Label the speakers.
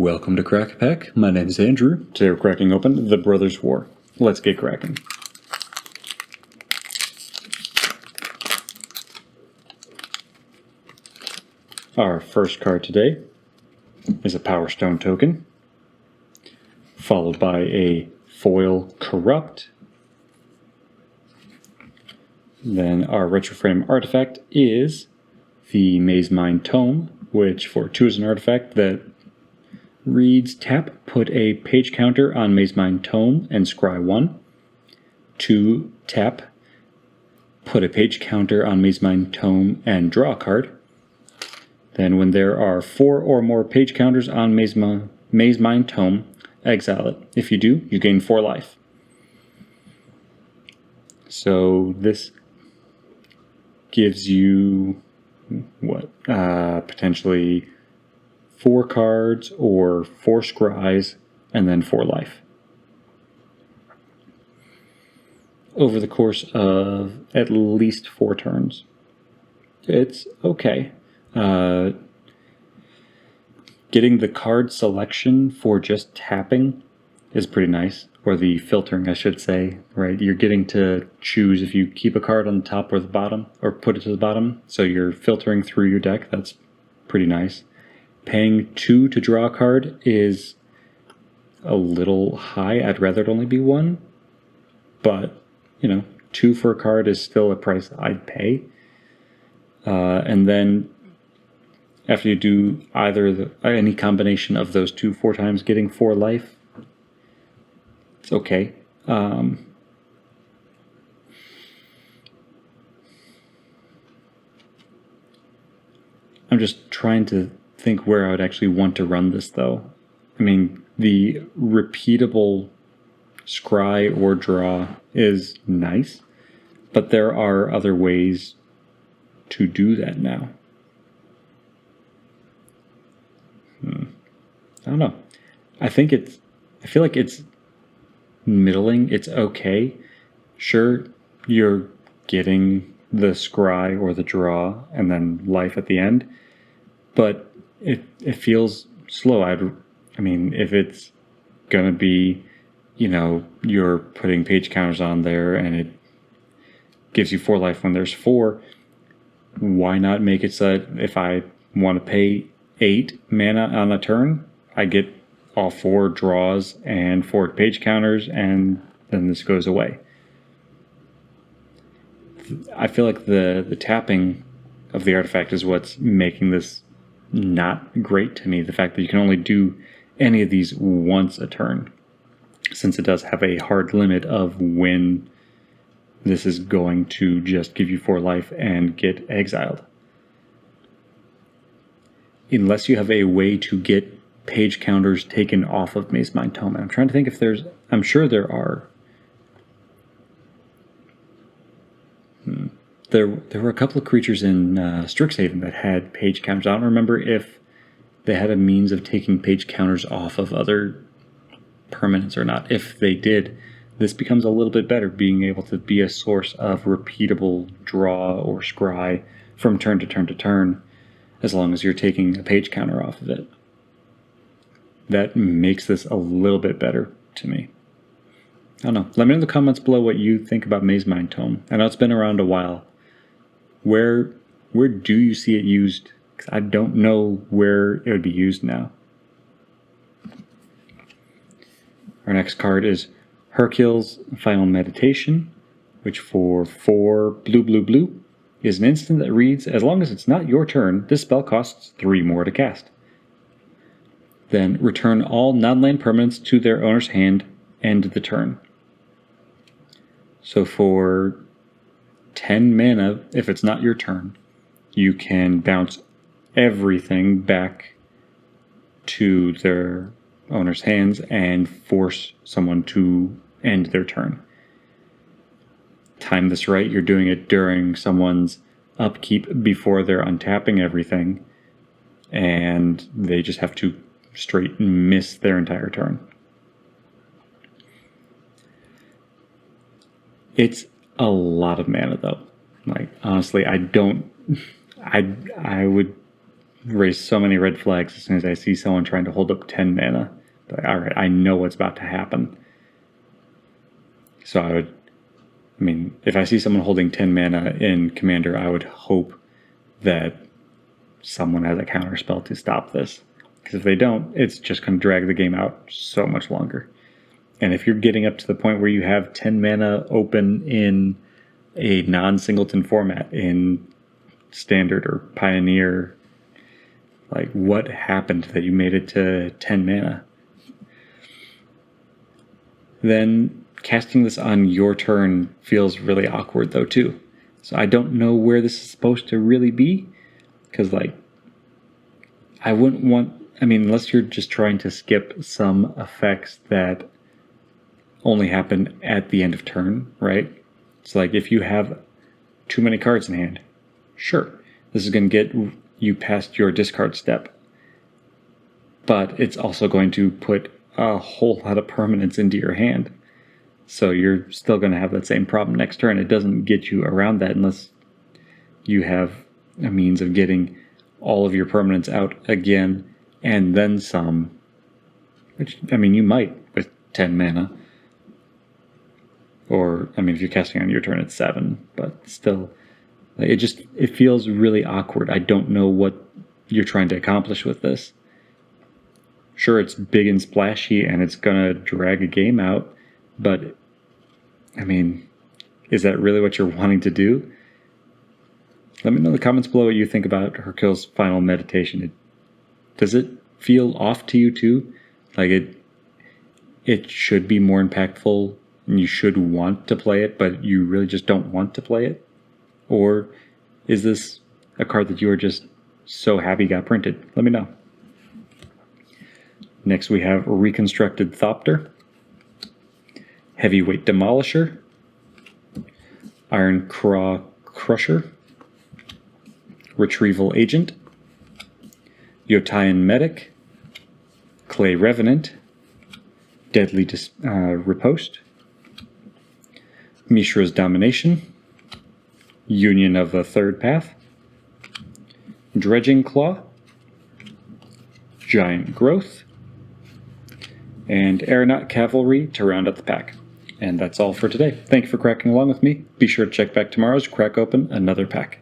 Speaker 1: Welcome to Crack Pack. My name is Andrew. Today we're cracking open The Brothers' War. Let's get cracking. Our first card today is a Power Stone token, followed by a foil Corrupt. Then our retro frame artifact is the Maze Mine Tome, which for 2 is an artifact that reads tap, put a page counter on Maze Mine Tome and scry 1. 2, tap, put a page counter on Maze Mine Tome and draw a card. Then when there are 4 or more page counters on Maze Mine Tome, exile it. If you do, you gain 4 life. So this gives you potentially 4 cards or 4 scries and then 4 life. Over the course of at least 4 turns. It's okay. Getting the card selection for just tapping is pretty nice. Or the filtering, I should say, right? You're getting to choose if you keep a card on the top or the bottom, or put it to the bottom. So you're filtering through your deck. That's pretty nice. Paying 2 to draw a card is a little high. I'd rather it only be 1. But, 2 for a card is still a price I'd pay. And then after you do either any combination of those 2 4 times, getting 4 life, it's okay. I'm just trying to think where I would actually want to run this, though. I mean, the repeatable scry or draw is nice, but there are other ways to do that now. I don't know. I feel like it's middling. It's okay. Sure, you're getting the scry or the draw and then life at the end, but it feels slow. I mean, if it's gonna be, you're putting page counters on there and it gives you 4 life when there's 4, why not make it so that if I want to pay 8 mana on a turn, I get all 4 draws and 4 page counters, and then this goes away. I feel like the tapping of the artifact is what's making this not great to me. The fact that you can only do any of these once a turn, since it does have a hard limit of when this is going to just give you 4 life and get exiled. Unless you have a way to get page counters taken off of Maze Mine Tome. I'm trying to think if I'm sure there are. There were a couple of creatures in Strixhaven that had page counters. I don't remember if they had a means of taking page counters off of other permanents or not. If they did, this becomes a little bit better, being able to be a source of repeatable draw or scry from turn to turn to turn, as long as you're taking a page counter off of it. That makes this a little bit better to me. I don't know. Let me know in the comments below what you think about Maze Mine Tome. I know it's been around a while. Where do you see it used? Because I don't know where it would be used now. Our next card is Hercule's Final Meditation, which for 4 blue is an instant that reads, as long as it's not your turn, this spell costs 3 more to cast. Then return all non-land permanents to their owner's hand, end the turn. So for 10 mana, if it's not your turn, you can bounce everything back to their owner's hands and force someone to end their turn. Time this right, you're doing it during someone's upkeep before they're untapping everything, and they just have to straight miss their entire turn. It's a lot of mana, though. Like, honestly, I would raise so many red flags as soon as I see someone trying to hold up 10 mana. But all right, I know what's about to happen. So if I see someone holding 10 mana in Commander, I would hope that someone has a counter spell to stop this. Because if they don't, it's just going to drag the game out so much longer. And if you're getting up to the point where you have 10 mana open in a non-singleton format, in Standard or Pioneer, like, what happened that you made it to 10 mana? Then casting this on your turn feels really awkward, though, too. So I don't know where this is supposed to really be, because, like, I wouldn't want... unless you're just trying to skip some effects that only happen at the end of turn, right? So, like, if you have too many cards in hand, sure, this is going to get you past your discard step. But it's also going to put a whole lot of permanents into your hand. So you're still going to have that same problem next turn. It doesn't get you around that unless you have a means of getting all of your permanents out again and then some. Which, you might with 10 mana. Or, if you're casting on your turn, it's 7. But still, it feels really awkward. I don't know what you're trying to accomplish with this. Sure, it's big and splashy and it's going to drag a game out, but, is that really what you're wanting to do? Let me know in the comments below what you think about Hercule's Final Meditation. Does it feel off to you too? Like, it should be more impactful and you should want to play it, but you really just don't want to play it? Or is this a card that you are just so happy got printed? Let me know. Next we have Reconstructed Thopter, Heavyweight Demolisher, Iron Craw Crusher, Retrieval Agent, Yotian Medic, Clay Revenant, Deadly Riposte, Mishra's Domination, Union of the Third Path, Dredging Claw, Giant Growth, and Aeronaut Cavalry to round out the pack. And that's all for today. Thank you for cracking along with me. Be sure to check back tomorrow to crack open another pack.